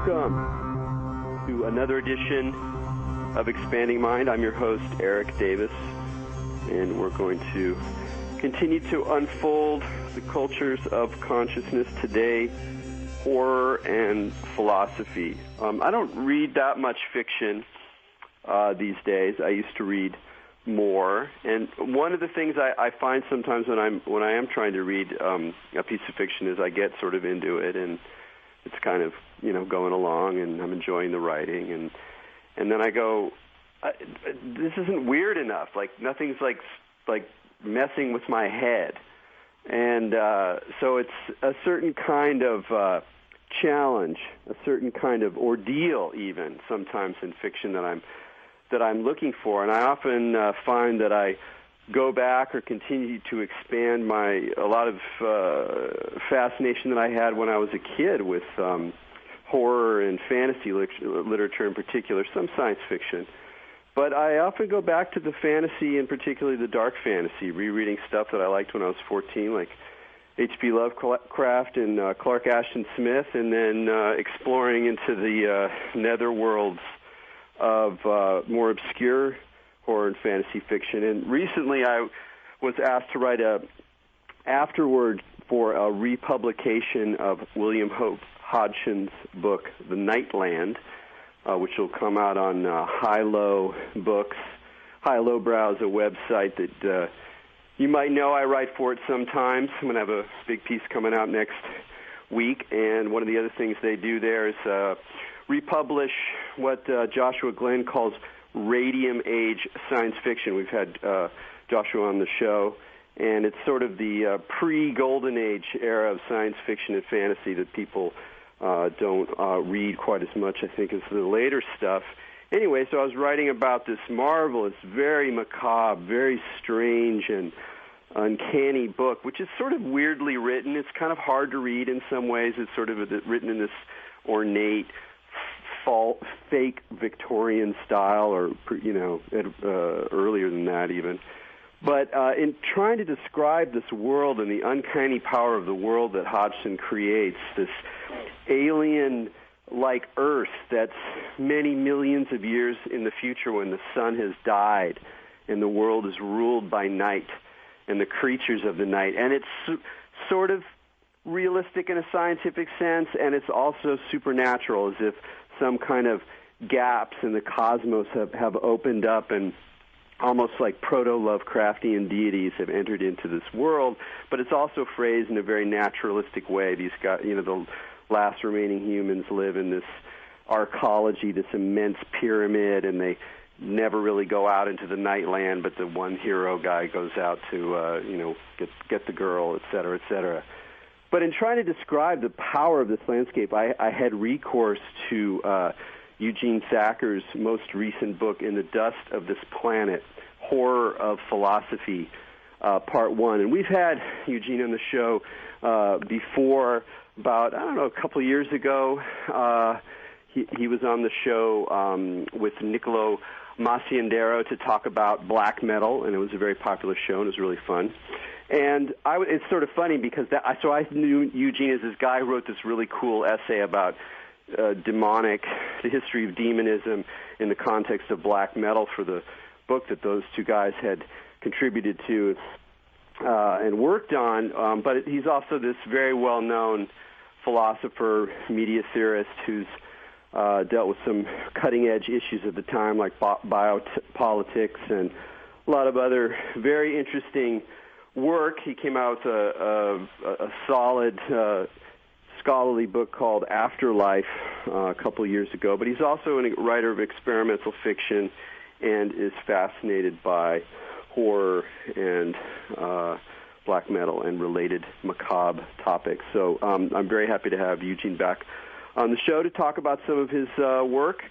Welcome to another edition of Expanding Mind. I'm your host, Erik Davis, and we're going to continue to unfold the cultures of consciousness today, horror and philosophy. I don't read that much fiction these days. I used to read more, and one of the things I find sometimes when I am trying to read a piece of fiction is I get sort of into it, and it's kind of going along, and I'm enjoying the writing, and then I go, this isn't weird enough. Like nothing's like messing with my head, and so it's a certain kind of challenge, a certain kind of ordeal, even sometimes in fiction that I'm looking for, and I often find that I go back or continue to expand a lot of fascination that I had when I was a kid with horror and fantasy literature in particular, some science fiction. But I often go back to the fantasy, and particularly the dark fantasy, rereading stuff that I liked when I was 14, like H.P. Lovecraft and Clark Ashton Smith, and then exploring into the netherworlds of more obscure horror and fantasy fiction. And recently I was asked to write a afterword for a republication of William Hope Hodgson's book, The Nightland, which will come out on High-Low Books. High-Low Brow is a website that you might know. I write for it sometimes. I'm going to have a big piece coming out next week, and one of the other things they do there is republish what Joshua Glenn calls radium age science fiction. We've had Joshua on the show, and it's sort of the pre-Golden Age era of science fiction and fantasy that people don't read quite as much, I think, as the later stuff. Anyway, so I was writing about this marvelous, very macabre, very strange and uncanny book, which is sort of weirdly written. It's kind of hard to read in some ways. It's sort of written in this ornate, fake Victorian style, or earlier than that even. But in trying to describe this world and the uncanny power of the world that Hodgson creates, this alien-like Earth that's many millions of years in the future when the sun has died and the world is ruled by night and the creatures of the night. And it's sort of realistic in a scientific sense, and it's also supernatural, as if some kind of gaps in the cosmos have opened up, and almost like proto-Lovecraftian deities have entered into this world. But it's also phrased in a very naturalistic way. These guys, the last remaining humans live in this arcology, this immense pyramid, and they never really go out into the nightland, but the one hero guy goes out to get the girl, et cetera, et cetera. But in trying to describe the power of this landscape, I had recourse to Eugene Thacker's most recent book, In the Dust of This Planet, Horror of Philosophy, Part 1. And we've had Eugene on the show before, about, a couple of years ago. He was on the show with Niccolo Maciandero to talk about black metal, and it was a very popular show, and it was really fun. And it's sort of funny because I knew Eugene as this guy who wrote this really cool essay about the history of demonism in the context of black metal for the book that those two guys had contributed to and worked on. But he's also this very well-known philosopher, media theorist who's dealt with some cutting-edge issues at the time, like biopolitics and a lot of other very interesting work. He came out with a solid scholarly book called Afterlife a couple of years ago, but he's also a writer of experimental fiction and is fascinated by horror and black metal and related macabre topics. So I'm very happy to have Eugene back on the show to talk about some of his work.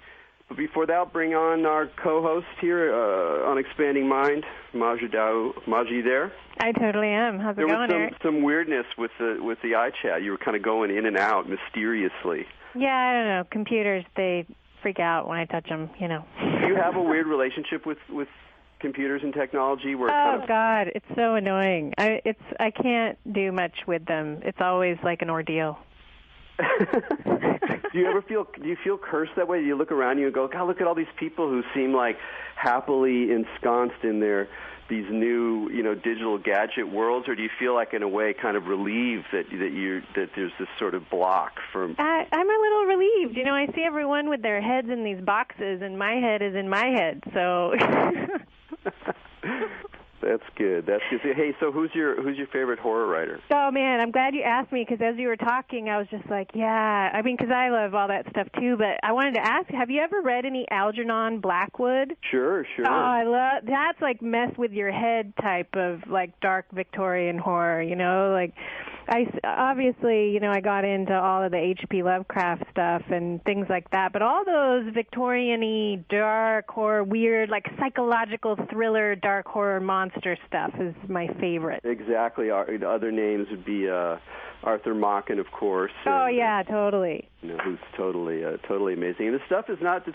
But before that, I'll bring on our co-host here on Expanding Mind, Maji Dao. Maji, there? I totally am. How's it going, Erik? There was some weirdness with the iChat. You were kind of going in and out mysteriously. Yeah, I don't know. Computers, they freak out when I touch them, Do you have a weird relationship with computers and technology? Where God, it's so annoying. I can't do much with them. It's always like an ordeal. Do you feel cursed that way? Do you look around you and go, God, look at all these people who seem like happily ensconced in these new, digital gadget worlds, or do you feel like in a way kind of relieved that there's this sort of block from? I'm a little relieved. I see everyone with their heads in these boxes, and my head is in my head. So. That's good. Hey, so who's your favorite horror writer? Oh man, I'm glad you asked me, because as you were talking, I was just like, yeah. Because I love all that stuff too. But I wanted to ask, have you ever read any Algernon Blackwood? Sure. Oh, I love that's like mess with your head type of like dark Victorian horror. Like I obviously I got into all of the H.P. Lovecraft stuff and things like that. But all those Victorian-y dark horror, weird like psychological thriller, dark horror monster stuff is my favorite. Exactly. Other names would be Arthur Machen, of course. Oh, yeah, totally. Who's totally amazing. And the stuff is not.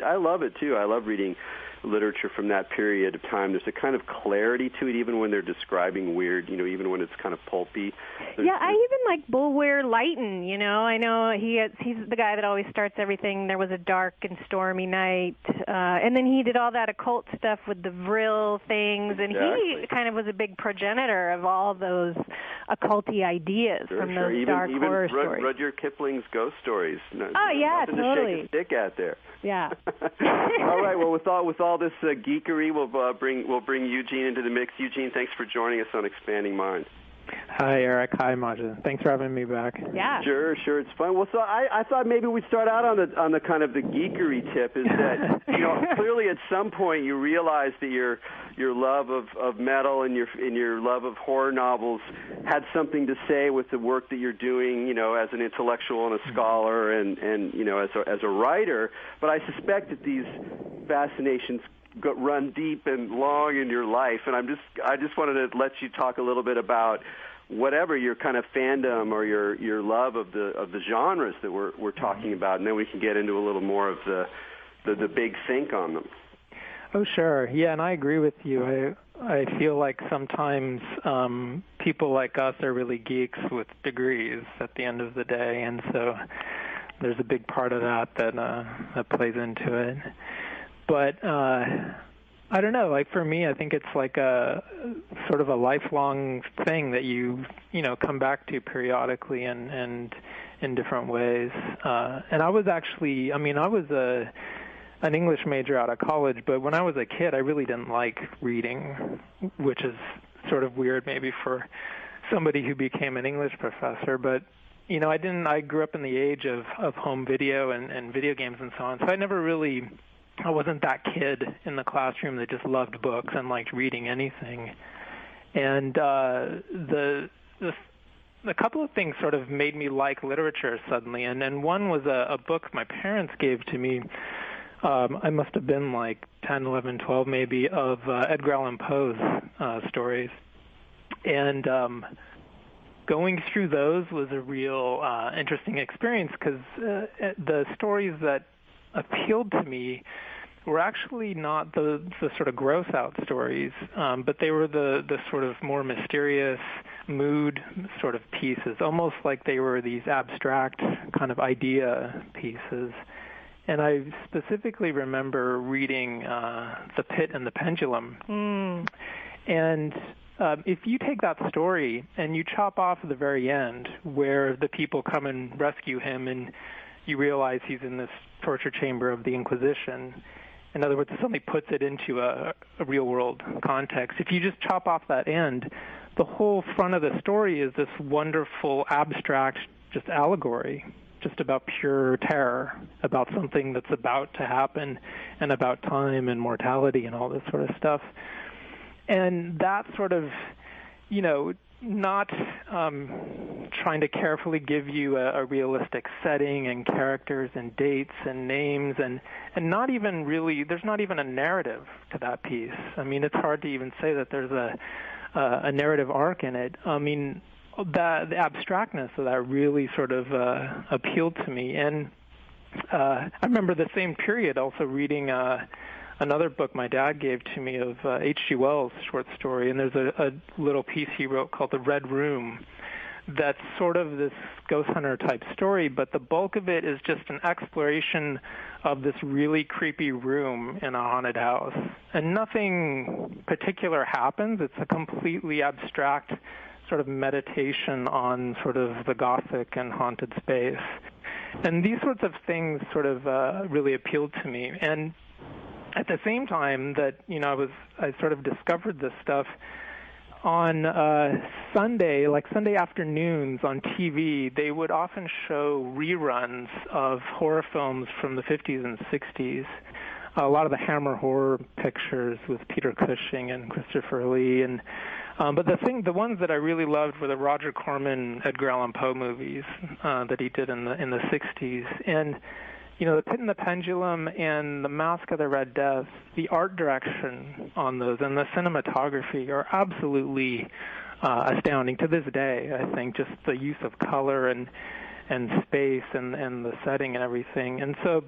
I love it too. I love reading literature from that period of time. There's a kind of clarity to it, even when they're describing weird. Even when it's kind of pulpy. Yeah, I even like Bulwer Lytton. I know he's the guy that always starts everything. There was a dark and stormy night, and then he did all that occult stuff with the Vril things, and he kind of was a big progenitor of all those occulty ideas from those dark horror stories. Rudyard Kipling's ghost stories. Yeah, nothing totally. to shake a stick at there. Yeah. All right. Well, with all this geekery, we'll bring Eugene into the mix. Eugene, thanks for joining us on Expanding Mind. Hi, Erik. Hi, Maja. Thanks for having me back. Yeah. Sure. It's fun. Well, so I thought maybe we'd start out on the kind of the geekery tip. Is that clearly at some point you realized that your love of metal and your love of horror novels had something to say with the work that you're doing, as an intellectual and a scholar and as a writer. But I suspect that these fascinations run deep and long in your life, and I just wanted to let you talk a little bit about whatever your kind of fandom or your love of the genres that we're talking about, and then we can get into a little more of the big think on them. Oh, sure. Yeah, and I agree with you. I feel like sometimes people like us are really geeks with degrees at the end of the day, and so there's a big part of that plays into it. But I don't know. Like for me, I think it's like a sort of a lifelong thing that you come back to periodically and in different ways. And I was actually, I was an English major out of college, but when I was a kid, I really didn't like reading, which is sort of weird maybe for somebody who became an English professor. But I grew up in the age of home video and video games and so on, so I wasn't that kid in the classroom that just loved books and liked reading anything. And the couple of things sort of made me like literature suddenly. And one was a book my parents gave to me. I must have been like 10, 11, 12 maybe, of Edgar Allan Poe's stories. And going through those was a real interesting experience, because the stories that appealed to me were actually not the sort of gross out stories, but they were the sort of more mysterious mood sort of pieces, almost like they were these abstract kind of idea pieces. And I specifically remember reading The Pit and the Pendulum. And if you take that story and you chop off at the very end where the people come and rescue him and you realize he's in this torture chamber of the Inquisition. In other words, it suddenly puts it into a real-world context. If you just chop off that end, the whole front of the story is this wonderful, abstract, just allegory, just about pure terror, about something that's about to happen, and about time and mortality and all this sort of stuff. And that sort of, not trying to carefully give you a realistic setting and characters and dates and names and not even really, there's not even a narrative to that piece. It's hard to even say that there's a narrative arc in it. The abstractness of that really sort of appealed to me. And I remember the same period also reading another book my dad gave to me of H.G. Wells' short story, and there's a little piece he wrote called The Red Room that's sort of this ghost hunter type story, but the bulk of it is just an exploration of this really creepy room in a haunted house. And nothing particular happens. It's a completely abstract sort of meditation on sort of the gothic and haunted space. And these sorts of things sort of really appealed to me. And at the same time that, I sort of discovered this stuff, on Sunday afternoons on TV, they would often show reruns of horror films from the 50s and 60s. A lot of the Hammer horror pictures with Peter Cushing and Christopher Lee, but the ones that I really loved were the Roger Corman, Edgar Allan Poe movies that he did in the 60s. And The Pit and the Pendulum and The Mask of the Red Death, the art direction on those and the cinematography are absolutely astounding to this day. I think just the use of color and space and the setting and everything. And so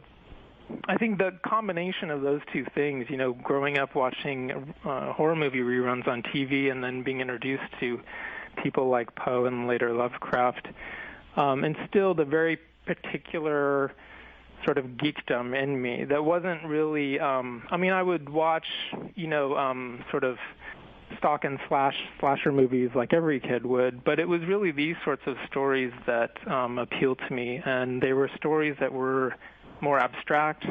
I think the combination of those two things, growing up watching horror movie reruns on TV and then being introduced to people like Poe and later Lovecraft, instilled a very particular sort of geekdom in me that wasn't really, I would watch, sort of stock and slasher movies like every kid would, but it was really these sorts of stories that appealed to me, and they were stories that were more abstract.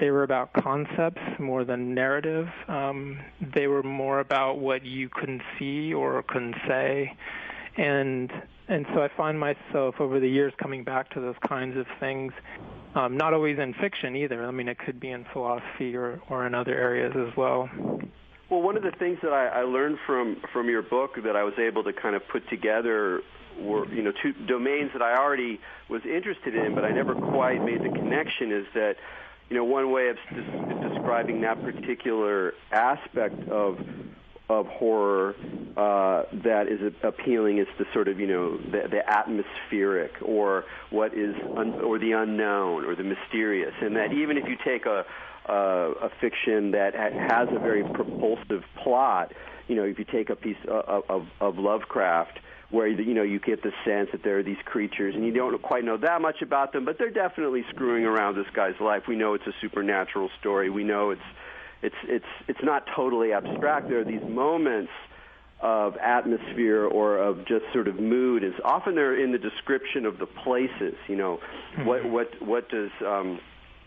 They were about concepts more than narrative. They were more about what you couldn't see or couldn't say. And so I find myself over the years coming back to those kinds of things, not always in fiction either. It could be in philosophy or in other areas as well. Well, one of the things that I learned from your book that I was able to kind of put together were, two domains that I already was interested in, but I never quite made the connection, is that, one way of describing that particular aspect of horror that is appealing is the sort of, the atmospheric or what is, or the unknown or the mysterious, and that even if you take a fiction that has a very propulsive plot, if you take a piece of Lovecraft, where you get the sense that there are these creatures, and you don't quite know that much about them, but they're definitely screwing around this guy's life. We know it's a supernatural story. We know it's not totally abstract. There are these moments of atmosphere or of just sort of mood. Is often they're in the description of the places. What does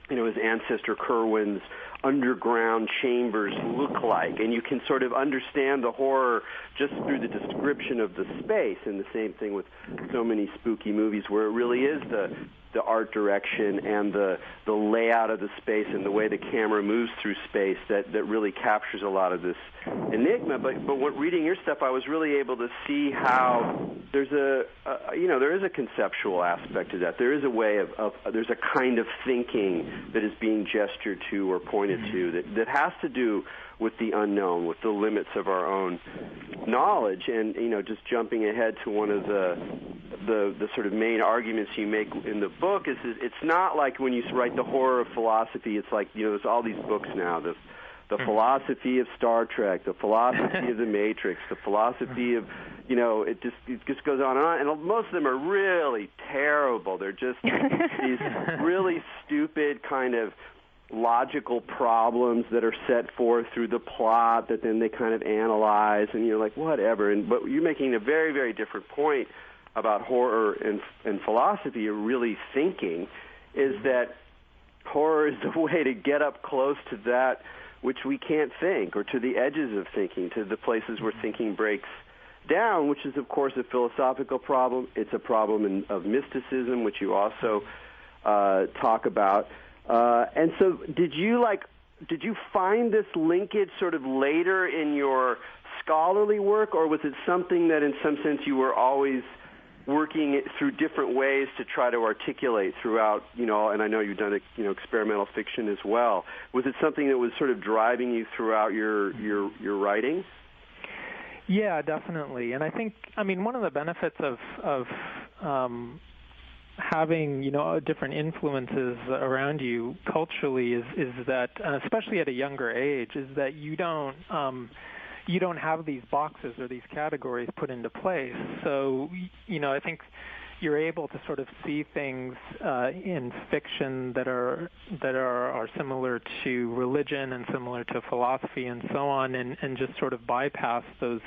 his ancestor Kerwin's underground chambers look like, and you can sort of understand the horror just through the description of the space. And the same thing with so many spooky movies, where it really is the art direction and the layout of the space and the way the camera moves through space that really captures a lot of this enigma. But reading your stuff, I was really able to see how there's there is a conceptual aspect to that. There is a way of there's a kind of thinking that is being gestured to or pointed to that has to do with the unknown, with the limits of our own knowledge. And just jumping ahead to one of the sort of main arguments you make in the book is it's not like when you write the horror of philosophy, it's like there's all these books now, the philosophy of Star Trek, the philosophy of the Matrix, the philosophy of it just goes on and on, and most of them are really terrible. They're just these really stupid kind of logical problems that are set forth through the plot that then they kind of analyze, and you're like, whatever. But you're making a very, very different point about horror and philosophy. You're really thinking is that horror is the way to get up close to that which we can't think, or to the edges of thinking, to the places where thinking breaks down, which is, of course, a philosophical problem. It's a problem of mysticism, which you also talk about. And so did you find this linkage sort of later in your scholarly work, or was it something that in some sense you were always working it through different ways to try to articulate throughout, and I know you've done experimental fiction as well. Was it something that was sort of driving you throughout your writing? Yeah, definitely. And I think, one of the benefits of having, different influences around you culturally is that, especially at a younger age, is that you don't, you don't have these boxes or these categories put into place. So, I think you're able to sort of see things in fiction that are similar to religion and similar to philosophy and so on, and just sort of bypass those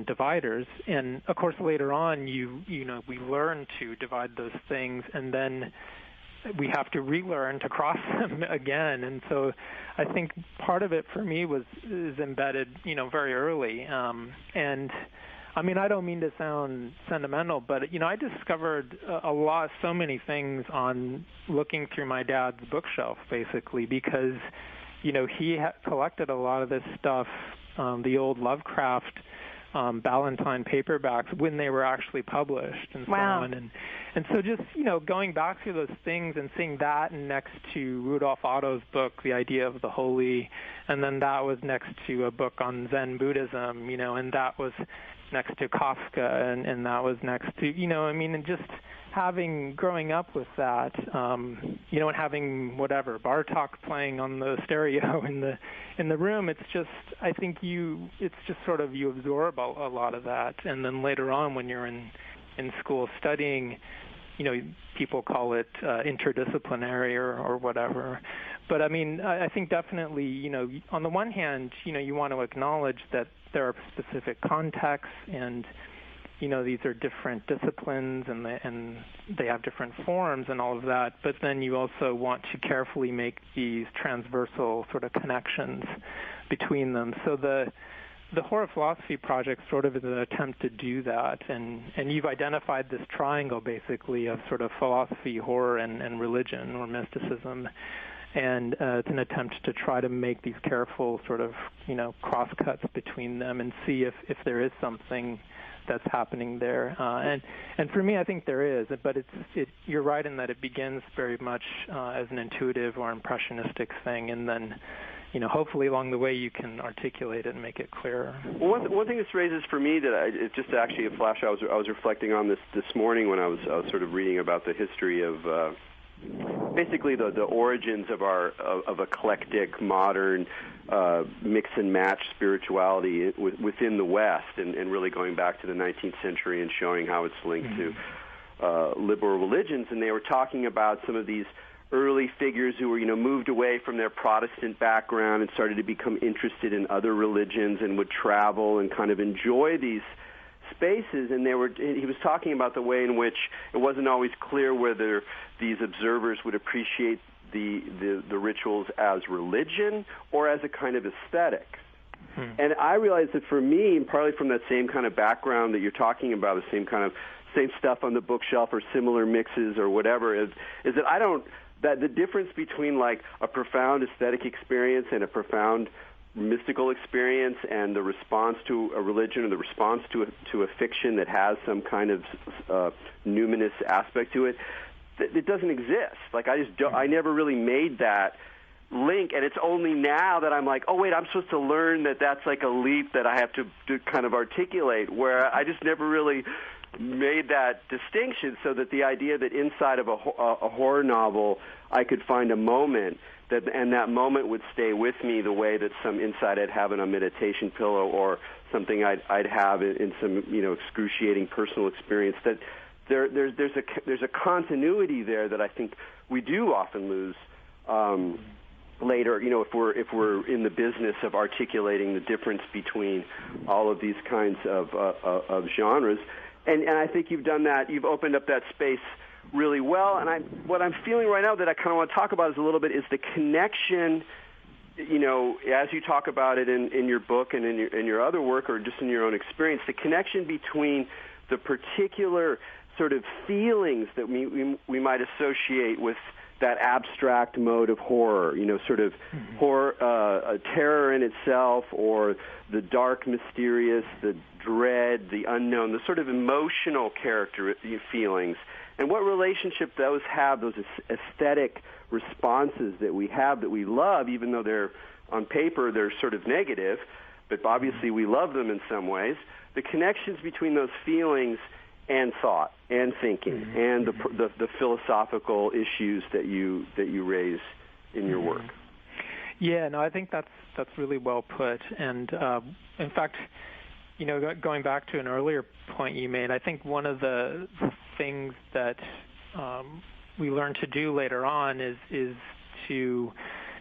dividers. And of course, later on, we learn to divide those things, and then we have to relearn to cross them again. And so, I think part of it for me is embedded, very early. And I mean, I don't mean to sound sentimental, but I discovered so many things on looking through my dad's bookshelf, basically, because he collected a lot of this stuff, the old Lovecraft Ballantine paperbacks when they were actually published and so on. And so just, going back through those things and seeing that next to Rudolf Otto's book, The Idea of the Holy, and then that was next to a book on Zen Buddhism, and that was next to Kafka, and that was next to, and just growing up with that, and having Bartok playing on the stereo in the room, it's just, I think you absorb a lot of that, and then later on when you're in school studying, people call it interdisciplinary or whatever. But I mean, I think definitely, on the one hand, you want to acknowledge that there are specific contexts, and these are different disciplines, and they have different forms and all of that. But then you also want to carefully make these transversal sort of connections between them. So the Horror Philosophy Project sort of is an attempt to do that, and you've identified this triangle basically of sort of philosophy, horror, and religion or mysticism. And it's an attempt to try to make these careful sort of, crosscuts between them and see if there is something that's happening there. And for me, I think there is, but you're right in that it begins very much as an intuitive or impressionistic thing, and then, hopefully along the way you can articulate it and make it clearer. Well, one thing this raises for me that it's just actually a flash. I was reflecting on this morning when I was sort of reading about the history of basically the origins of eclectic modern mix and match spirituality within the West, and really going back to the 19th century and showing how it's linked to liberal religions. And they were talking about some of these early figures who were moved away from their Protestant background and started to become interested in other religions and would travel and kind of enjoy these spaces, and he was talking about the way in which it wasn't always clear whether these observers would appreciate the rituals as religion or as a kind of aesthetic. And I realized that for me, and partly from that same kind of background that you're talking about, the same stuff on the bookshelf or similar mixes or whatever, is that the difference between like a profound aesthetic experience and a profound mystical experience and the response to a religion or the response to a fiction that has some kind of numinous aspect to it, it doesn't exist. Like I never really made that link, and it's only now that I'm like, oh wait, I'm supposed to learn that's like a leap that I have to kind of articulate, where I just never really made that distinction, so that the idea that inside of a horror novel I could find a moment and that moment would stay with me the way that some insight I'd have in a meditation pillow or something I'd have in some excruciating personal experience. That there's a continuity there that I think we do often lose later. If we're in the business of articulating the difference between all of these kinds of genres, and I think you've done that. You've opened up that space really well, and what I'm feeling right now that I kind of want to talk about is a little bit is the connection, as you talk about it in your book and in your other work or just in your own experience, the connection between the particular sort of feelings that we might associate with that abstract mode of horror, sort of horror, terror in itself, or the dark, mysterious, the dread, the unknown, the sort of emotional character feelings, and what relationship those have, those aesthetic responses that we have that we love, even though they're on paper they're sort of negative, but obviously we love them in some ways. The connections between those feelings and thought and thinking and the philosophical issues that you raise in your work. Yeah, no, I think that's really well put. And in fact, going back to an earlier point you made, I think one of the things that we learn to do later on is to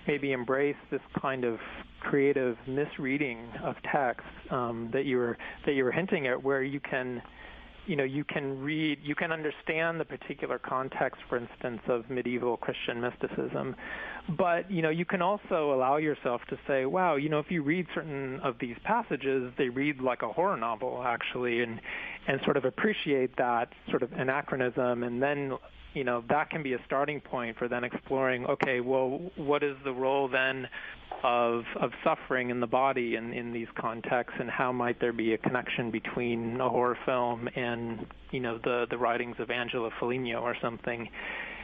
maybe embrace this kind of creative misreading of text that you were hinting at, where you can understand the particular context, for instance, of medieval Christian mysticism, but you can also allow yourself to say, wow, if you read certain of these passages, they read like a horror novel actually, and sort of appreciate that sort of anachronism, and then that can be a starting point for then exploring, okay, well, what is the role then of suffering in the body in these contexts, and how might there be a connection between a horror film and the writings of Angela Foligno or something.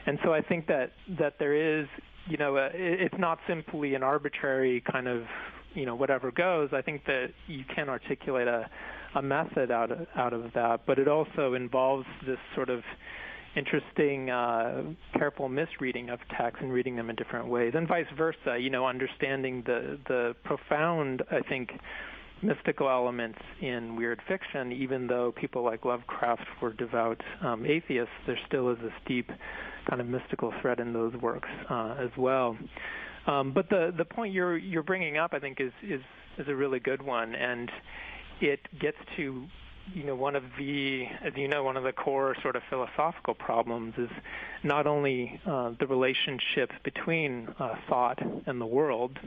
And so I think that there is, it's not simply an arbitrary kind of whatever goes. I think that you can articulate a method out of that, but it also involves this sort of interesting, careful misreading of texts and reading them in different ways, and vice versa, understanding the profound, I think, mystical elements in weird fiction. Even though people like Lovecraft were devout atheists, there still is this deep kind of mystical thread in those works as well. But the point you're bringing up, I think, is a really good one, and it gets to one of the core sort of philosophical problems is not only the relationship between thought and the world,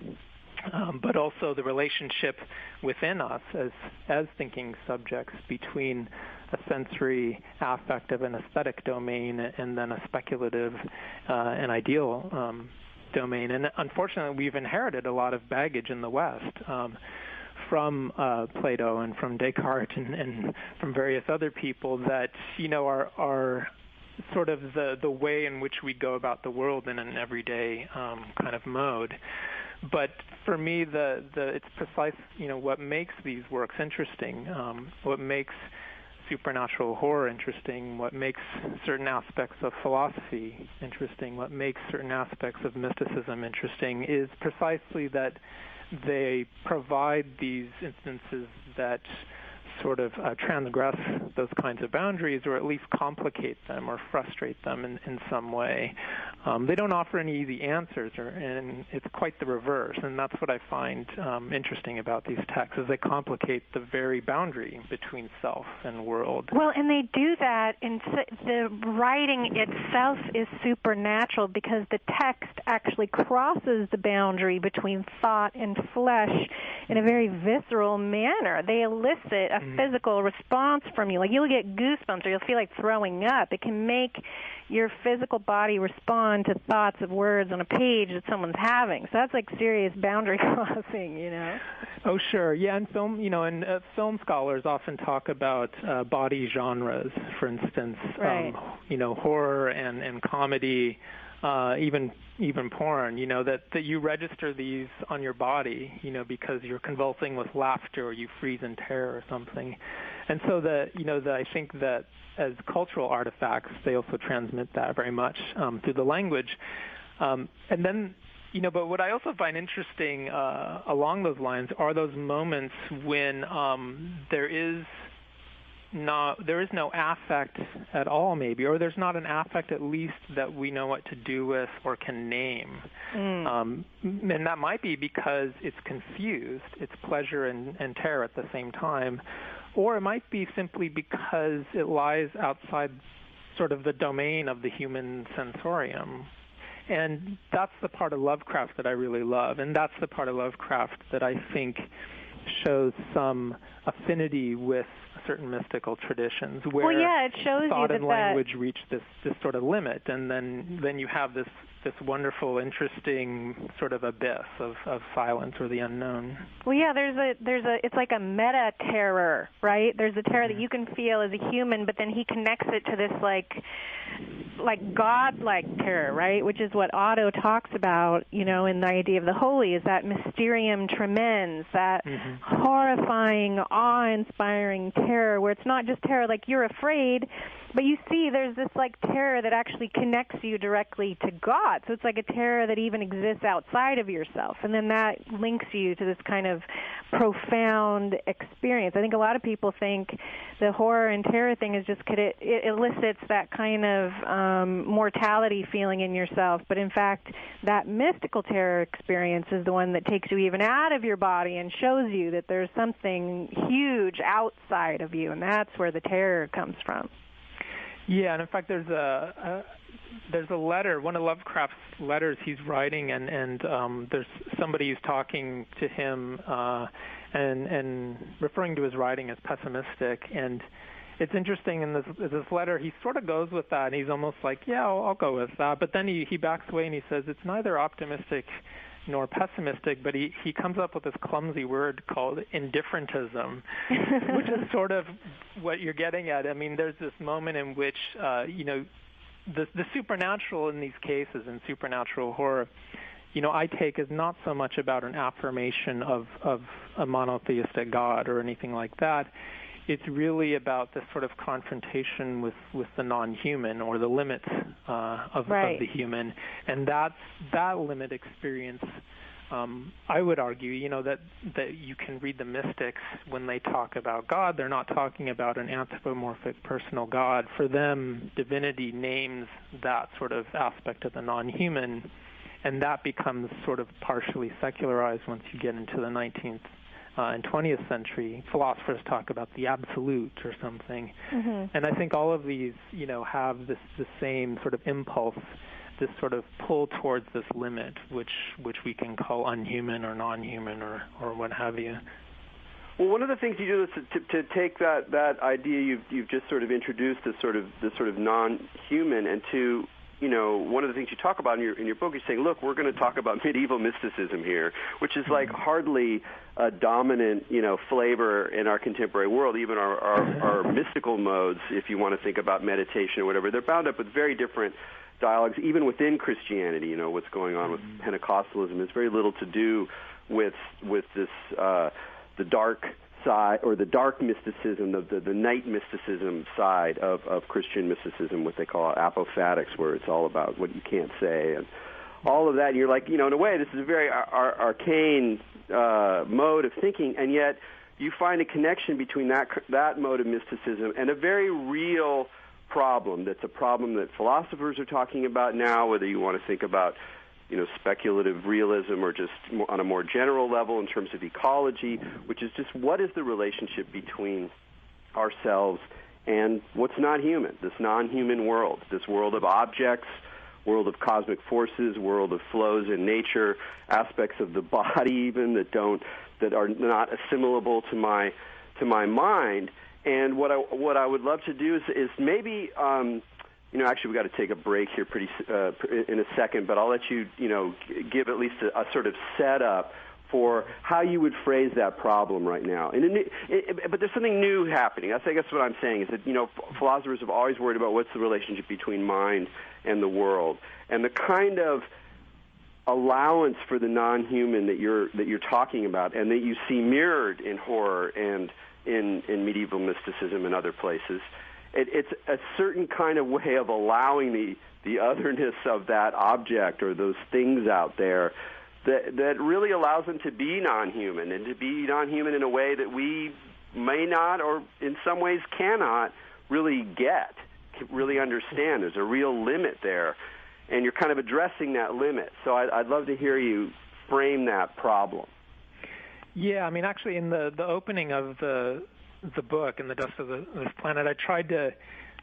but also the relationship within us as thinking subjects between a sensory, affective, and aesthetic domain, and then a speculative and ideal domain. And unfortunately, we've inherited a lot of baggage in the West from Plato and from Descartes and from various other people that are sort of the way in which we go about the world in an everyday kind of mode. But for me, it's precise what makes these works interesting, what makes supernatural horror interesting, what makes certain aspects of philosophy interesting, what makes certain aspects of mysticism interesting is precisely that they provide these instances that sort of transgress those kinds of boundaries, or at least complicate them or frustrate them in some way. They don't offer any easy answers, and it's quite the reverse. And that's what I find interesting about these texts, is they complicate the very boundary between self and world. Well, and they do that, and the writing itself is supernatural because the text actually crosses the boundary between thought and flesh in a very visceral manner. They elicit a physical response from you. Like, you'll get goosebumps or you'll feel like throwing up. It can make your physical body respond to thoughts of words on a page that someone's having. So that's like serious boundary crossing, Oh, sure. Yeah, and film, and film scholars often talk about body genres, for instance, right. Horror and comedy, even porn, that you register these on your body, because you're convulsing with laughter or you freeze in terror or something. And so I think that as cultural artifacts, they also transmit that very much through the language. And then, but what I also find interesting along those lines are those moments when there is no affect at all, maybe, or there's not an affect at least that we know what to do with or can name. And that might be because it's confused, it's pleasure and terror at the same time, or it might be simply because it lies outside sort of the domain of the human sensorium. And that's the part of Lovecraft that I really love, and that's the part of Lovecraft that I think shows some affinity with certain mystical traditions, where it shows thought you and language reach this sort of limit, and then you have this wonderful, interesting sort of abyss of silence or the unknown. Well, yeah, it's like a meta terror, right? There's a terror that you can feel as a human, but then he connects it to this like God-like terror, right? Which is what Otto talks about, in the idea of the holy, is that mysterium tremens, that horrifying, awe-inspiring terror where it's not just terror, like you're afraid, but you see there's this like terror that actually connects you directly to God. So it's like a terror that even exists outside of yourself. And then that links you to this kind of profound experience. I think a lot of people think the horror and terror thing is just because it elicits that kind of mortality feeling in yourself. But in fact, that mystical terror experience is the one that takes you even out of your body and shows you that there's something huge outside of you, and that's where the terror comes from. Yeah, and in fact, there's a letter, one of Lovecraft's letters he's writing, and there's somebody who's talking to him and referring to his writing as pessimistic. And it's interesting in this letter, he sort of goes with that, and he's almost like, yeah, I'll go with that. But then he backs away and he says it's neither optimistic nor pessimistic, but he comes up with this clumsy word called indifferentism, which is sort of what you're getting at. I mean, there's this moment in which, the supernatural in these cases, in supernatural horror, I take is not so much about an affirmation of a monotheistic God or anything like that. It's really about this sort of confrontation with the non-human or the limits of the human, and that limit experience. I would argue, that you can read the mystics when they talk about God. They're not talking about an anthropomorphic personal God. For them, divinity names that sort of aspect of the non-human, and that becomes sort of partially secularized once you get into the 19th and 20th century. Philosophers talk about the absolute or something. Mm-hmm. And I think all of these, have the same sort of impulse, this sort of pull towards this limit, which we can call unhuman or non-human or what have you. Well, one of the things you do is to take that idea you've just sort of introduced, this sort of non-human, and to one of the things you talk about in your book, you're saying, look, we're going to talk about medieval mysticism here, which is like hardly a dominant, flavor in our contemporary world. Even our mystical modes, if you want to think about meditation or whatever, they're bound up with very different dialogues, even within Christianity. What's going on with Pentecostalism has very little to do with this the dark side, or the dark mysticism, the night mysticism side of Christian mysticism, what they call apophatics, where it's all about what you can't say and all of that. And you're like, in a way, this is a very arcane mode of thinking, and yet you find a connection between that mode of mysticism and a very real problem. That's a problem that philosophers are talking about now, whether you want to think about speculative realism or just on a more general level in terms of ecology, which is just what is the relationship between ourselves and what's not human, this non-human world, this world of objects, world of cosmic forces, world of flows in nature, aspects of the body even that are not assimilable to my mind. And what I would love to do is maybe actually, we've got to take a break here in a second, but I'll let you, give at least a sort of setup for how you would phrase that problem right now. But there's something new happening. I guess what I'm saying is that, philosophers have always worried about what's the relationship between mind and the world. And the kind of allowance for the non-human that you're talking about and that you see mirrored in horror and in medieval mysticism and other places, it's a certain kind of way of allowing the otherness of that object or those things out there that really allows them to be non-human, and to be non-human in a way that we may not, or in some ways cannot, really really understand. There's a real limit there, and you're kind of addressing that limit. So I'd love to hear you frame that problem. Yeah, I mean, actually, in the opening of the book, In the Dust of this Planet, I tried to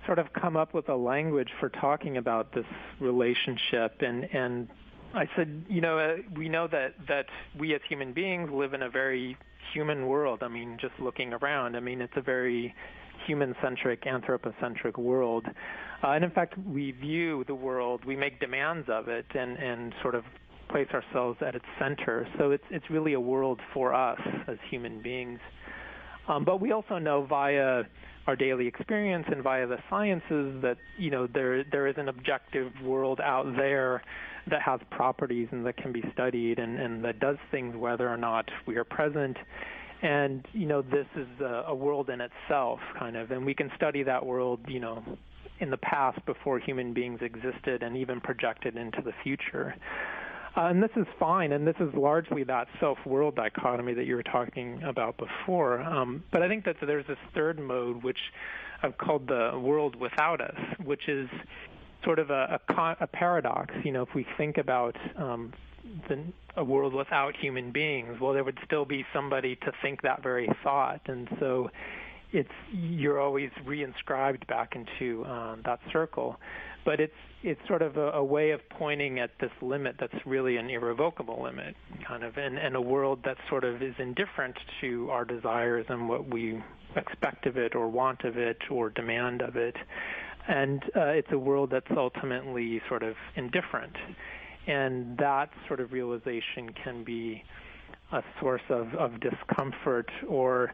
sort of come up with a language for talking about this relationship, and I said, we know that we as human beings live in a very human world. I mean, just looking around, it's a very human-centric, anthropocentric world. And in fact, we view the world, we make demands of it and sort of place ourselves at its center. So it's really a world for us as human beings. But we also know via our daily experience and via the sciences that, there is an objective world out there that has properties and that can be studied and that does things whether or not we are present. And, this is a world in itself, kind of, and we can study that world, in the past before human beings existed and even projected into the future. And this is fine, and this is largely that self-world dichotomy that you were talking about before. But I think that there's this third mode, which I've called the world without us, which is sort of a paradox. If we think about a world without human beings, well, there would still be somebody to think that very thought, and so you're always reinscribed back into that circle. But it's sort of a way of pointing at this limit that's really an irrevocable limit, kind of, and a world that sort of is indifferent to our desires and what we expect of it or want of it or demand of it. And it's a world that's ultimately sort of indifferent. And that sort of realization can be a source of discomfort or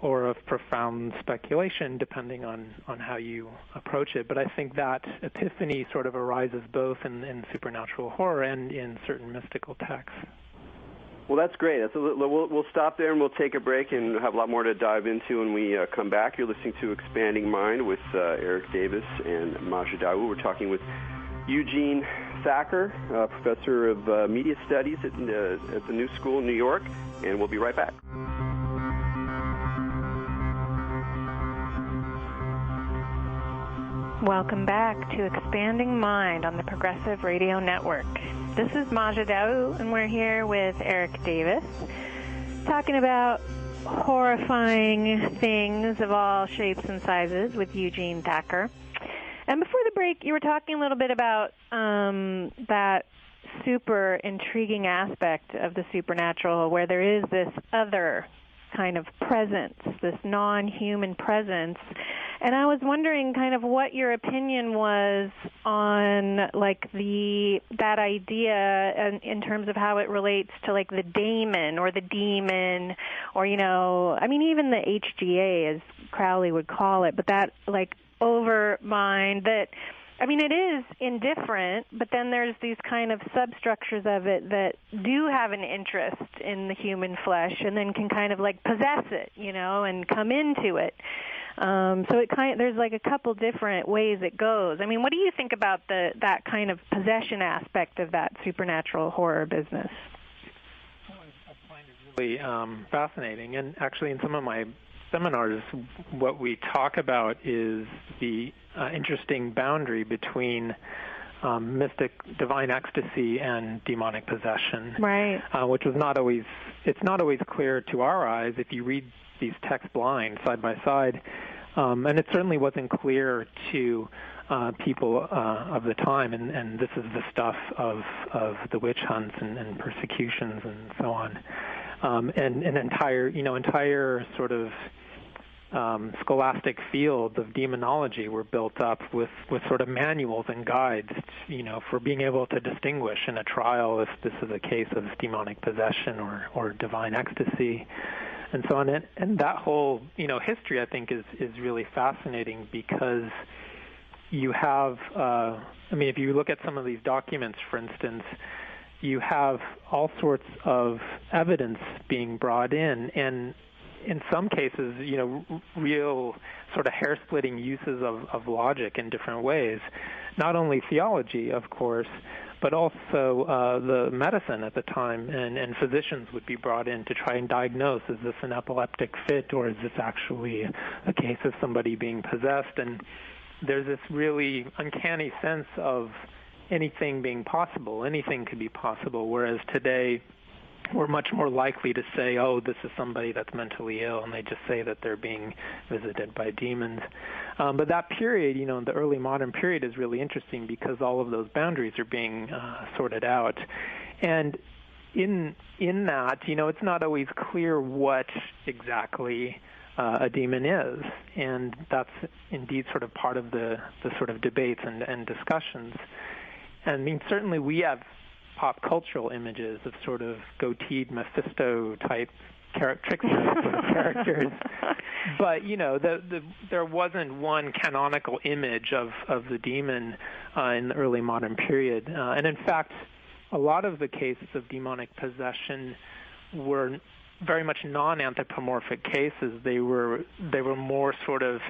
of profound speculation, depending on how you approach it. But I think that epiphany sort of arises both in supernatural horror and in certain mystical texts. Well, that's great. We'll stop there and we'll take a break and have a lot more to dive into when we come back. You're listening to Expanding Mind with Erik Davis and Maja Dawu. We're talking with Eugene Thacker, professor of media studies at the New School in New York, and we'll be right back. Welcome back to Expanding Mind on the Progressive Radio Network. This is Maja Dawu, and we're here with Erik Davis, talking about horrifying things of all shapes and sizes with Eugene Thacker. And before the break, you were talking a little bit about that super intriguing aspect of the supernatural, where there is this other kind of presence, this non-human presence. And I was wondering kind of what your opinion was on like that idea in terms of how it relates to like the daemon or the demon, or even the HGA, as Crowley would call it, but that like over mind that, it is indifferent, but then there's these kind of substructures of it that do have an interest in the human flesh and then can kind of like possess it, and come into it. So there's like a couple different ways it goes. What do you think about that kind of possession aspect of that supernatural horror business? I find it really fascinating, and actually in some of my seminars, what we talk about is the interesting boundary between mystic divine ecstasy and demonic possession, right? Which was not always clear to our eyes if you read these texts blind side by side, and it certainly wasn't clear to people of the time, and this is the stuff of the witch hunts and persecutions and so on, and an entire sort of scholastic fields of demonology were built up with sort of manuals and guides, for being able to distinguish in a trial if this is a case of demonic possession or divine ecstasy, and so on. And that whole, history, I think, is really fascinating because you have, if you look at some of these documents, for instance, you have all sorts of evidence being brought in, and in some cases, real sort of hair-splitting uses of logic in different ways. Not only theology, of course, but also the medicine at the time, and physicians would be brought in to try and diagnose, is this an epileptic fit, or is this actually a case of somebody being possessed? And there's this really uncanny sense of anything being possible. Anything could be possible, whereas today we're much more likely to say, oh, this is somebody that's mentally ill, and they just say that they're being visited by demons. But that period, the early modern period, is really interesting because all of those boundaries are being sorted out. And in that, it's not always clear what exactly a demon is, and that's indeed sort of part of the sort of debates and discussions. And certainly we have pop cultural images of sort of goateed Mephisto-type trickster sort of characters. But, there wasn't one canonical image of the demon in the early modern period. And in fact, a lot of the cases of demonic possession were very much non-anthropomorphic cases. They were more sort of,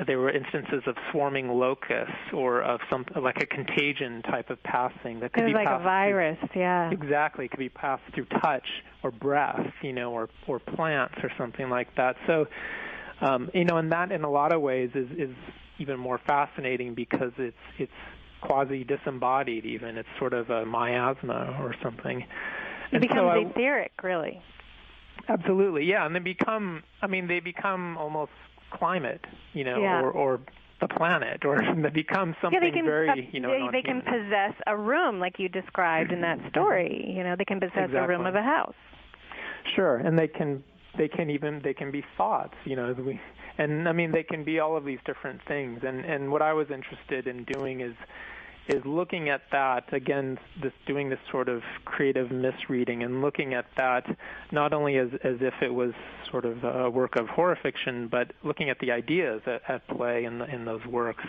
they were instances of swarming locusts or of something like a contagion type of passing that could be like passed a virus, through, exactly, it could be passed through touch or breath, or plants or something like that. So, and that in a lot of ways is even more fascinating because it's quasi-disembodied even. It's sort of a miasma or something. It becomes etheric, really. Absolutely, yeah, and they become almost climate, or the planet, or they become something very, they can possess a room like you described in that story. They can possess a room of a house. Sure, and they can be thoughts, and they can be all of these different things. And what I was interested in doing is looking at that, again, doing this sort of creative misreading and looking at that not only as if it was sort of a work of horror fiction, but looking at the ideas at play in those works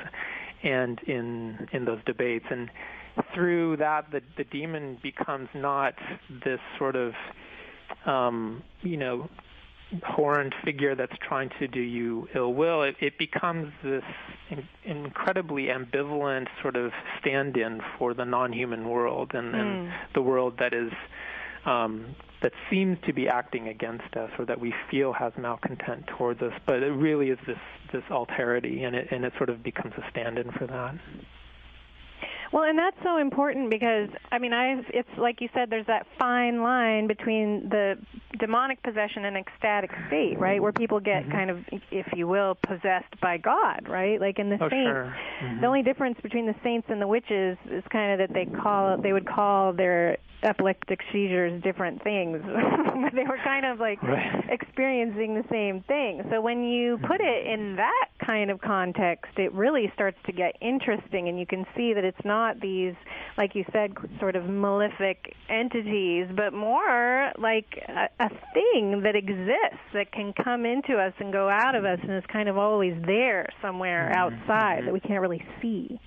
and in those debates. And through that, the demon becomes not this sort of, horned figure that's trying to do you ill will. It becomes this incredibly ambivalent sort of stand-in for the non-human world and the world that is that seems to be acting against us, or that we feel has malcontent towards us. But it really is this alterity, and it sort of becomes a stand-in for that. Well, and that's so important because, it's like you said, there's that fine line between the demonic possession and ecstatic state, right, where people get kind of, if you will, possessed by God, right? Like in the saints, sure. The only difference between the saints and the witches is kind of that they would call their epileptic seizures different things. They were kind of like experiencing the same thing. So when you put it in that kind of context, it really starts to get interesting, and you can see that it's not these, like you said, sort of malefic entities, but more like a thing that exists, that can come into us and go out of us, and is kind of always there somewhere outside that we can't really see.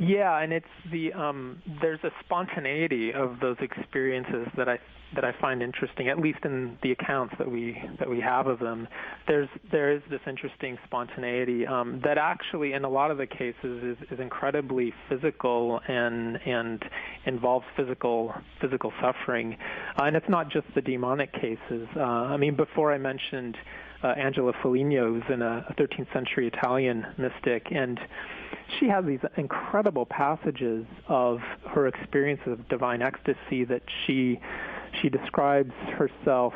Yeah, and it's there's a spontaneity of those experiences that I find interesting, at least in the accounts that we have of them. There is this interesting spontaneity that actually, in a lot of the cases, is incredibly physical and involves physical suffering, and it's not just the demonic cases. Before I mentioned Angela Foligno, who's a 13th century Italian mystic, and she has these incredible passages of her experience of divine ecstasy that she describes herself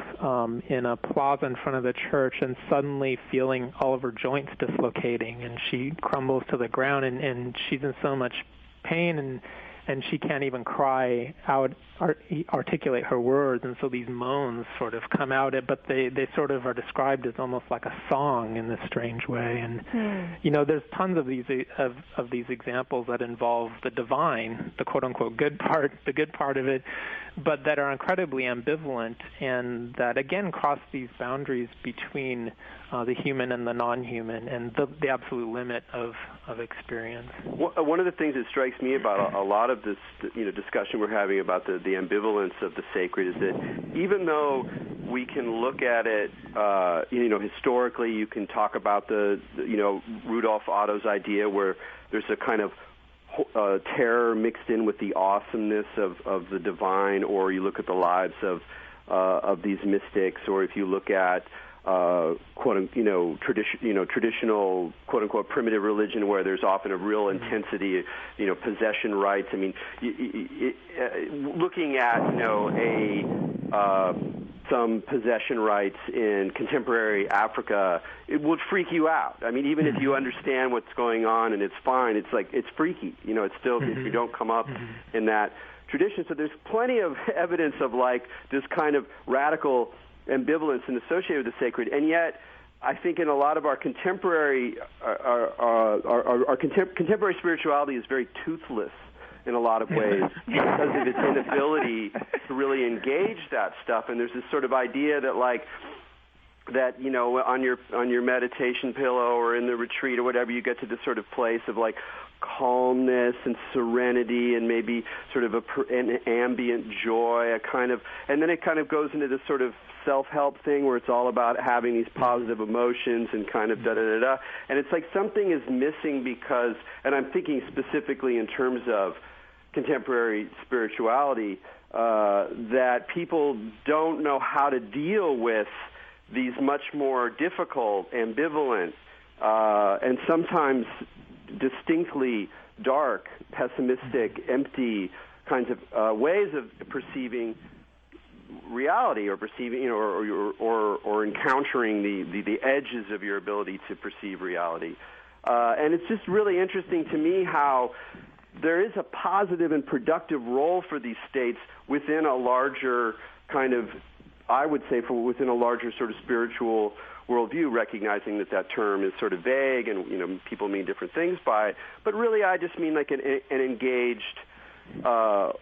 in a plaza in front of the church and suddenly feeling all of her joints dislocating, and she crumbles to the ground, and she's in so much pain, and she can't even cry out, articulate her words, and so these moans sort of come out, but they sort of are described as almost like a song in this strange way. And there's tons of these examples that involve the divine, the quote unquote good part of it, but that are incredibly ambivalent, and that again cross these boundaries between the human and the non-human, and the absolute limit of experience. One of the things that strikes me about a lot of this, discussion we're having about the ambivalence of the sacred is that even though we can look at it, historically, you can talk about the Rudolf Otto's idea where there's a kind of terror mixed in with the awesomeness of the divine, or you look at the lives of these mystics, or if you look at traditional quote unquote primitive religion where there's often a real intensity, possession rites. Looking at some possession rites in contemporary Africa, it would freak you out. Even if you understand what's going on and it's fine, it's like it's freaky. It's still if you don't come up in that tradition. So there's plenty of evidence of like this kind of radical ambivalence and associated with the sacred, and yet I think in a lot of our contemporary contemporary spirituality is very toothless in a lot of ways because of its inability to really engage that stuff. And there's this sort of idea that like that, you know, on your meditation pillow or in the retreat or whatever, you get to this sort of place of like calmness and serenity and maybe sort of an ambient joy, a kind of, and then it kind of goes into this sort of self-help thing where it's all about having these positive emotions and kind of da-da-da-da. And it's like something is missing because, and I'm thinking specifically in terms of contemporary spirituality, that people don't know how to deal with these much more difficult, ambivalent, and sometimes distinctly dark, pessimistic, empty kinds of ways of perceiving reality, or perceiving, you know, or encountering the edges of your ability to perceive reality. And it's just really interesting to me how there is a positive and productive role for these states within a larger kind of, I would say, within a larger sort of spiritual worldview, recognizing that term is sort of vague and, you know, people mean different things by it. But really, I just mean like an engaged, an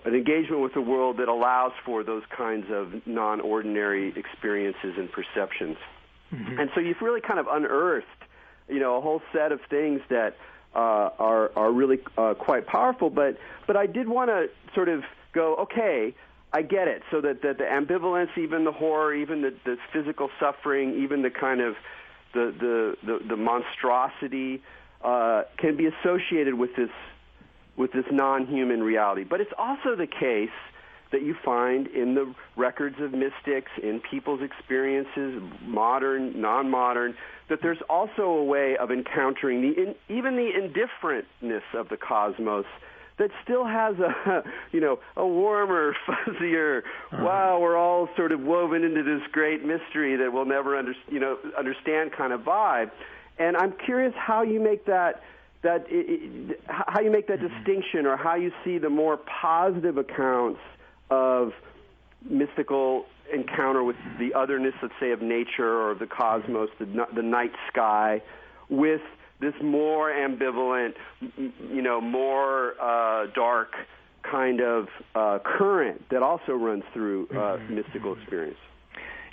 engagement with the world that allows for those kinds of non-ordinary experiences and perceptions. Mm-hmm. And so you've really kind of unearthed, you know, a whole set of things that are really quite powerful. But I did want to sort of go, okay, I get it. So that the ambivalence, even the horror, even the physical suffering, even the kind of the monstrosity can be associated with this non-human reality. But it's also the case that you find in the records of mystics, in people's experiences, modern, non-modern, that there's also a way of encountering even the indifferentness of the cosmos that still has a warmer, fuzzier, wow, we're all sort of woven into this great mystery that we'll never understand kind of vibe. And I'm curious how you make that distinction, or how you see the more positive accounts of mystical encounter with the otherness, let's say, of nature or of the cosmos, the night sky, with this more ambivalent, you know, more dark kind of current that also runs through mystical experience.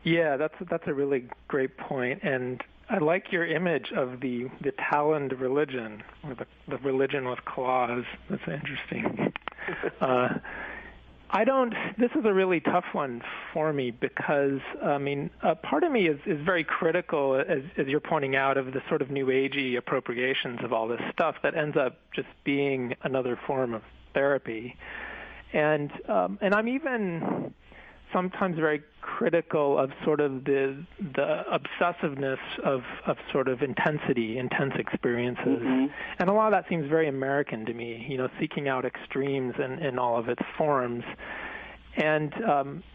Yeah, that's a really great point, and I like your image of the taloned religion, or the religion with claws. That's interesting. This is a really tough one for me because, I mean, part of me is very critical, as you're pointing out, of the sort of new agey appropriations of all this stuff that ends up just being another form of therapy. And I'm even sometimes very critical of sort of the obsessiveness of sort of intense experiences. Mm-hmm. And a lot of that seems very American to me, you know, seeking out extremes in all of its forms. And,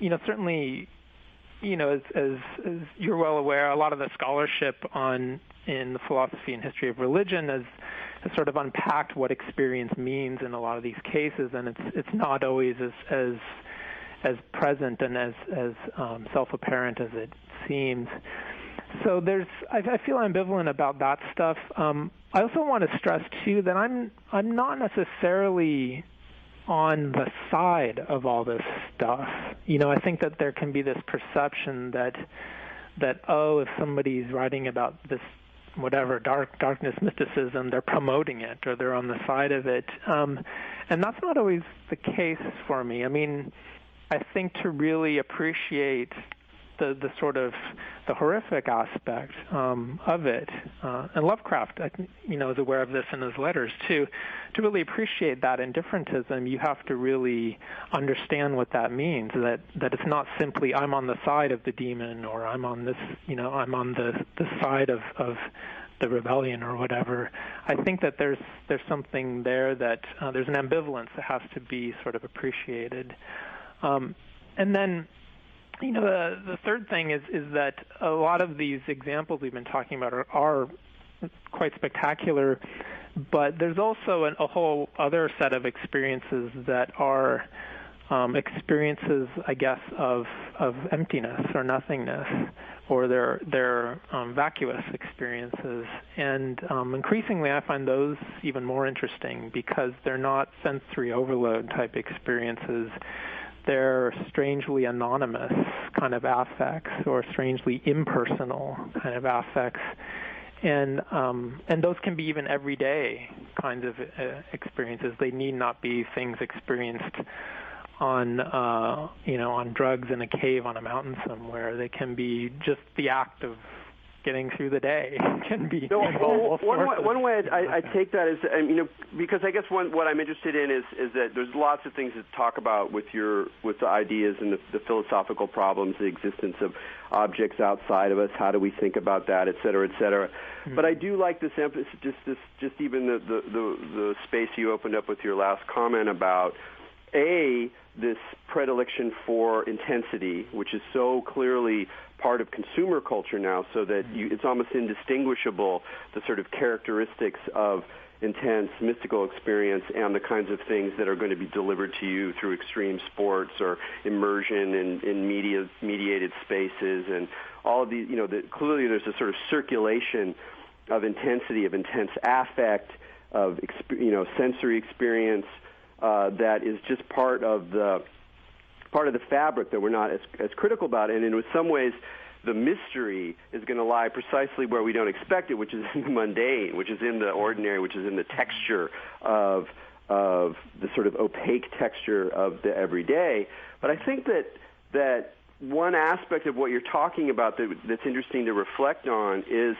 you know, certainly, you know, as you're well aware, a lot of the scholarship in the philosophy and history of religion has sort of unpacked what experience means in a lot of these cases, and it's not always as present and as self-apparent as it seems. So I feel ambivalent about that stuff. I also want to stress too that I'm not necessarily on the side of all this stuff. You know, I think that there can be this perception that if somebody's writing about this whatever darkness, mysticism, they're promoting it or they're on the side of it, and that's not always the case for me. I mean, I think to really appreciate the sort of the horrific aspect of it, and Lovecraft, you know, is aware of this in his letters too. To really appreciate that indifferentism, you have to really understand what that means. That it's not simply I'm on the side of the demon, or I'm on this, you know, I'm on the side of the rebellion or whatever. I think that there's something there that there's an ambivalence that has to be sort of appreciated. And then, you know, the third thing is that a lot of these examples we've been talking about are quite spectacular, but there's also a whole other set of experiences that are experiences, I guess, of emptiness or nothingness, or they're vacuous experiences. And increasingly I find those even more interesting because they're not sensory overload type experiences. they're strangely anonymous kind of affects or strangely impersonal kind of affects. And those can be even everyday kinds of experiences. They need not be things experienced on on drugs in a cave on a mountain somewhere. They can be just the act of getting through the day. Can be one way I take that is, because I guess what I'm interested in is that there's lots of things to talk about with the ideas and the philosophical problems, the existence of objects outside of us. How do we think about that, et cetera, et cetera. Mm-hmm. But I do like this emphasis, just even the space you opened up with your last comment about this predilection for intensity, which is so clearly part of consumer culture now, so that it's almost indistinguishable, the sort of characteristics of intense mystical experience and the kinds of things that are going to be delivered to you through extreme sports or immersion in mediated spaces and all of these. Clearly there's a sort of circulation of intensity, of intense affect, of sensory experience that is just part of the fabric that we're not as critical about. And in some ways, the mystery is going to lie precisely where we don't expect it, which is in the mundane, which is in the ordinary, which is in the texture of the sort of opaque texture of the everyday. But I think that one aspect of what you're talking about that's interesting to reflect on is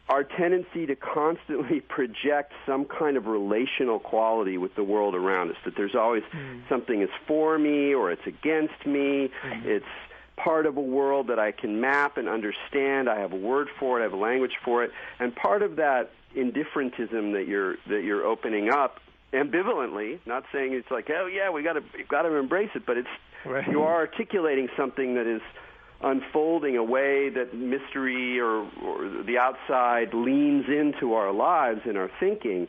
our tendency to constantly project some kind of relational quality with the world around us, that there's always something is for me or it's against me. It's part of a world that I can map and understand. I have a word for it. I have a language for it. And part of that indifferentism that you're opening up ambivalently, not saying it's like, oh yeah, we got to embrace it, but it's right. You are articulating something that is unfolding a way that mystery or the outside leans into our lives and our thinking,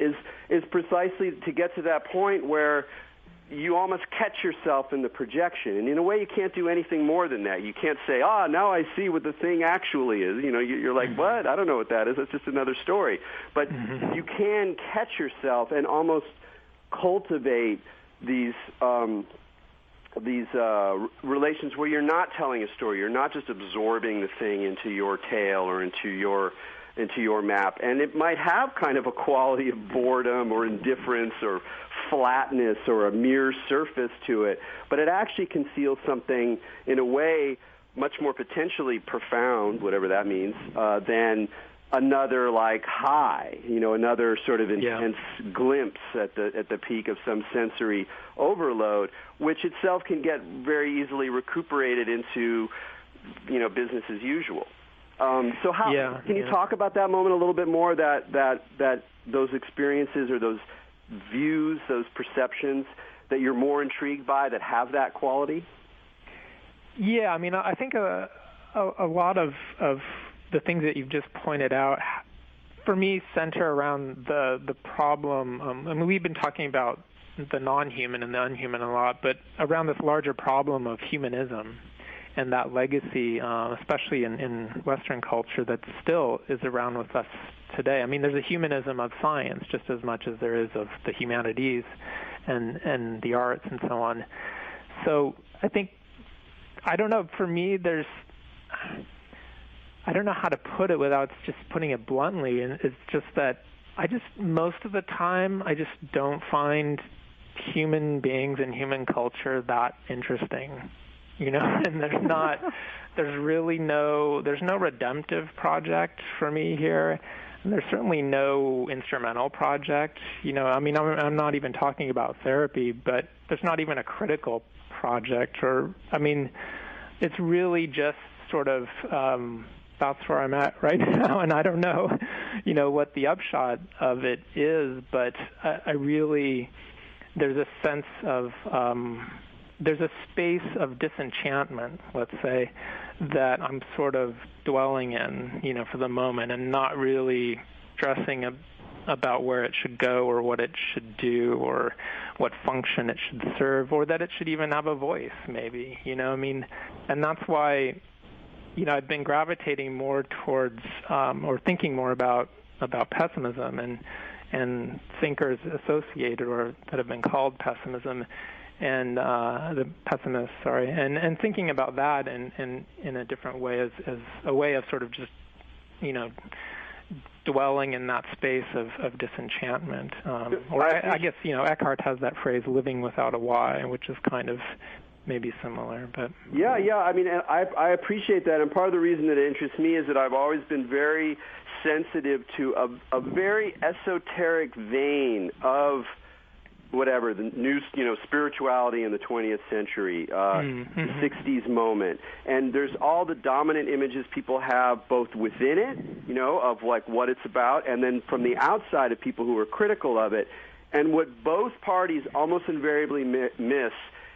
is precisely to get to that point where you almost catch yourself in the projection. And in a way, you can't do anything more than that. You can't say, now I see what the thing actually is. You're like, what? I don't know what that is. That's just another story. But you can catch yourself and almost cultivate these relations where you're not telling a story. You're not just absorbing the thing into your tale or into your map. And it might have kind of a quality of boredom or indifference or flatness or a mere surface to it, but it actually conceals something in a way much more potentially profound, whatever that means, than another like high, another sort of intense glimpse at the peak of some sensory overload, which itself can get very easily recuperated into, business as usual. So can you talk about that moment a little bit more, that those experiences or those views, those perceptions that you're more intrigued by that have that quality? Yeah, I think a lot of the things that you've just pointed out, for me, center around the problem. We've been talking about the non-human and the unhuman a lot, but around this larger problem of humanism and that legacy, especially in Western culture, that still is around with us today. There's a humanism of science just as much as there is of the humanities and the arts and so on. So I think, I don't know, for me, I don't know how to put it without just putting it bluntly, and it's just that most of the time, I just don't find human beings and human culture that interesting, and there's no redemptive project for me here, and there's certainly no instrumental project, I'm not even talking about therapy, but there's not even a critical project, it's really just sort of, that's where I'm at right now, and I don't know, what the upshot of it is, but I really, there's a sense of, there's a space of disenchantment, let's say, that I'm sort of dwelling in, for the moment, and not really stressing about where it should go or what it should do or what function it should serve or that it should even have a voice, maybe, and that's why, I've been gravitating more towards or thinking more about pessimism and thinkers associated or that have been called pessimism, and the pessimist, sorry, and thinking about that in a different way as a way of sort of just, dwelling in that space of disenchantment. I guess, Eckhart has that phrase, living without a why, which is kind of maybe similar. But yeah. I mean, I appreciate that, and part of the reason that it interests me is that I've always been very sensitive to a very esoteric vein of whatever, the new, spirituality in the 20th century, the 60s moment. And there's all the dominant images people have both within it, of like what it's about, and then from the outside of people who are critical of it. And what both parties almost invariably miss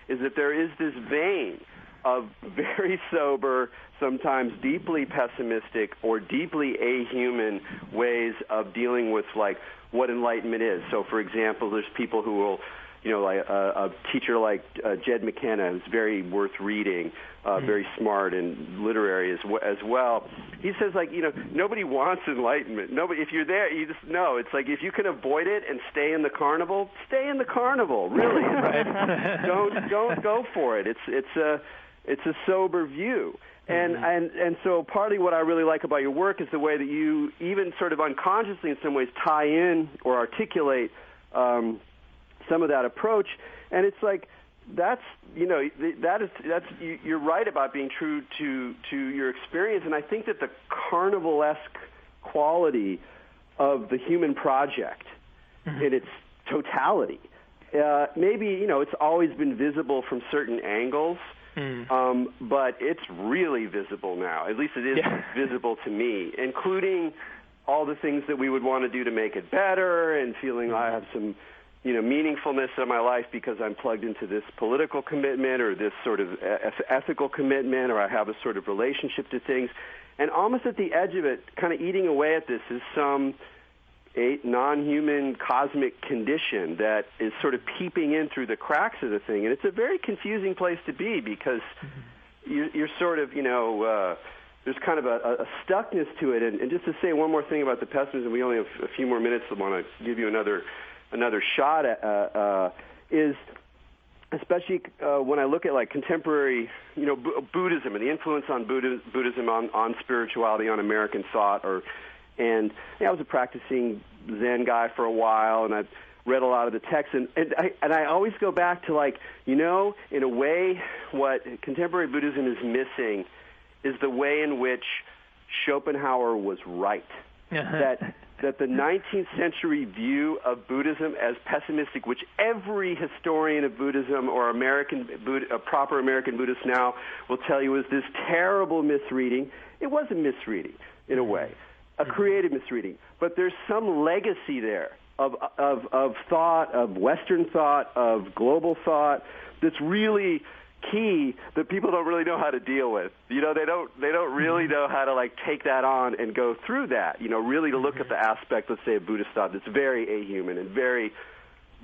is that there is this vein of very sober, sometimes deeply pessimistic or deeply ahuman ways of dealing with, like, what enlightenment is. So, for example, there's people who will, like a teacher like Jed McKenna, who's very worth reading, very smart and literary as well. He says, like, nobody wants enlightenment. Nobody. If you're there, you just know. It's like if you can avoid it and stay in the carnival, stay in the carnival. Really, don't go for it. It's a sober view. And so partly what I really like about your work is the way that you even sort of unconsciously in some ways tie in or articulate some of that approach. And it's like that's you're right about being true to your experience. And I think that the carnivalesque quality of the human project in its totality, maybe it's always been visible from certain angles. But it's really visible now. At least it is visible to me, including all the things that we would want to do to make it better, and feeling I have some, meaningfulness in my life because I'm plugged into this political commitment or this sort of ethical commitment, or I have a sort of relationship to things. And almost at the edge of it, kind of eating away at this, is some non-human cosmic condition that is sort of peeping in through the cracks of the thing. And it's a very confusing place to be because you're sort of, there's kind of a stuckness to it. And just to say one more thing about the pessimism, we only have a few more minutes. I want to give you another shot at, is especially when I look at like contemporary, Buddhism and the influence on Buddhism on spirituality, on American thought, And I was a practicing Zen guy for a while, and I've read a lot of the texts, and I always go back to, like, in a way, what contemporary Buddhism is missing is the way in which Schopenhauer was right. That the 19th century view of Buddhism as pessimistic, which every historian of Buddhism or a proper American Buddhist now will tell you is this terrible misreading. It was a misreading, in a way. A creative misreading, but there's some legacy there of thought, of Western thought, of global thought that's really key that people don't really know how to deal with. They don't really know how to, like, take that on and go through that. Really to look at the aspect, let's say, of Buddhist thought that's very ahuman and very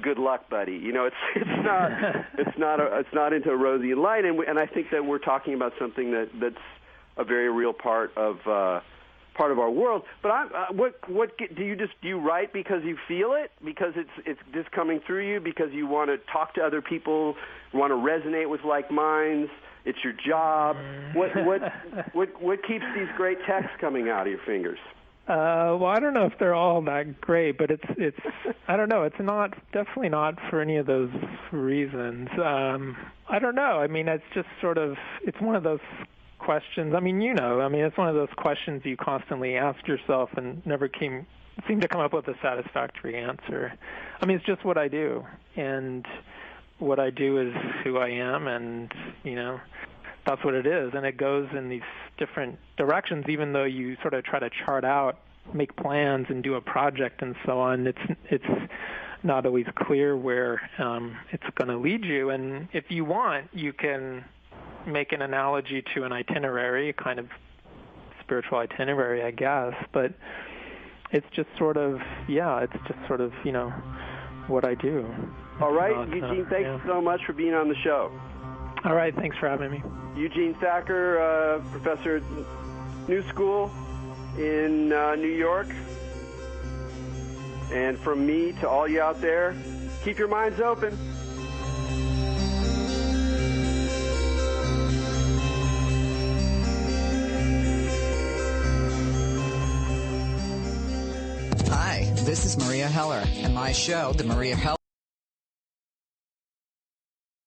good luck, buddy. It's not into a rosy light, and I think that we're talking about something that's a very real part of our world. But what do you write because you feel it, because it's just coming through you, because you want to talk to other people, want to resonate with like minds? It's your job. What keeps these great texts coming out of your fingers? Well, I don't know if they're all that great, but it's I don't know. It's definitely not for any of those reasons. I don't know. I mean, it's just sort of, it's one of those questions. It's one of those questions you constantly ask yourself and never seem to come up with a satisfactory answer. It's just what I do, and what I do is who I am, and that's what it is. And it goes in these different directions, even though you sort of try to chart out, make plans, and do a project and so on. It's not always clear where it's going to lead you. And if you want, you can make an analogy to an itinerary, a kind of spiritual itinerary, I guess, but it's just sort of, what I do. All right, Eugene, thanks so much for being on the show. All right, thanks for having me. Eugene Thacker, professor at New School in New York. And from me to all you out there, keep your minds open. This is Maria Heller, and my show, The Maria Heller